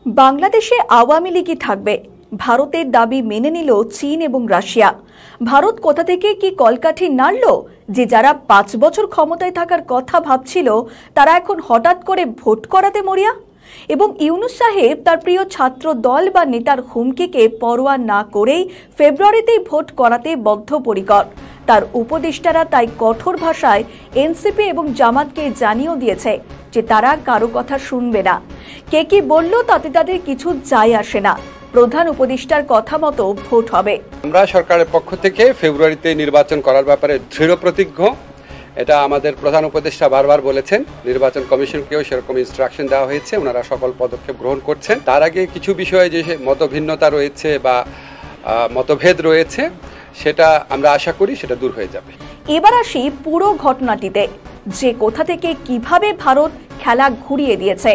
বাংলাদেশে আওয়ামী লীগই থাকবে, ভারতের দাবি মেনে নিল চীন এবং রাশিয়া। ভারত কোথা থেকে কি কলকাঠি নাড়ল যে যারা 5 বছর ক্ষমতায় থাকার কথা ভাবছিল তারা এখন হঠাৎ করে ভোট করাতে মরিয়া? এবং ইউনূস সাহেব তার প্রিয় ছাত্র দল বা নেতার হুমকিকে পরোয়া না করেই ফেব্রুয়ারিতেই ভোট করাতে বদ্ধপরিকর। তার উপদেষ্টারা তাই কঠোর ভাষায় এনসিপি এবং জামাতকে জানিয়েও দিয়েছে যে তারা কারো কথা শুনবে না। কে কি বলল তাতে তাদের কিছু যায় আসে না, প্রধান উপদেষ্টার কথা মতো ভোট হবে। আমরা সরকারের পক্ষ থেকে ফেব্রুয়ারিতে নির্বাচন করার ব্যাপারে দৃঢ় প্রতিজ্ঞ। এটা আমাদের প্রধান উপদেষ্টা বারবার বলেছেন, নির্বাচন কমিশনকেও সেরকম ইনস্ট্রাকশন দেওয়া হয়েছে, ওনারা সকল পদক্ষেপ গ্রহণ করছেন। তার আগে কিছু বিষয়ে যে মতভিন্নতা রয়েছে বা মতভেদ রয়েছে সেটা আমরা আশা করি সেটা দূর হয়ে যাবে। এবার আসি পুরো ঘটনাটিতে, যে কোথা থেকে কিভাবে ভারত খেলা ঘুরিয়ে দিয়েছে।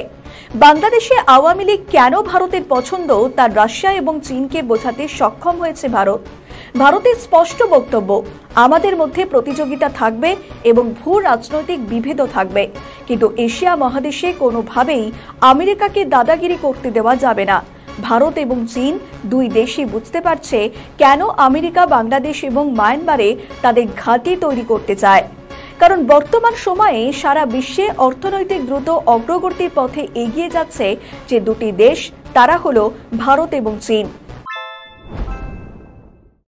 বাংলাদেশে আওয়ামী লীগ কেন ভারতের পছন্দ তার রাশিয়া এবং চীনকে বোঝাতে সক্ষম হয়েছে ভারত। ভারতের স্পষ্ট বক্তব্য, আমাদের মধ্যে প্রতিযোগিতা থাকবে এবং ভূ রাজনৈতিক বিভেদও থাকবে, কিন্তু এশিয়া মহাদেশে কোনোভাবেই আমেরিকাকে দাদাগিরি করতে দেওয়া যাবে না। ভারত এবং চীন দুই দেশই বুঝতে পারছে কেন আমেরিকা বাংলাদেশ এবং মায়ানমারে তাদের ঘাঁটি তৈরি করতে চায়। কারণ বর্তমান সময়ে সারা বিশ্বে অর্থনৈতিক দ্রুত অগ্রগতির পথে এগিয়ে যাচ্ছে যে দুটি দেশ, তারা হলো ভারত এবং চীন।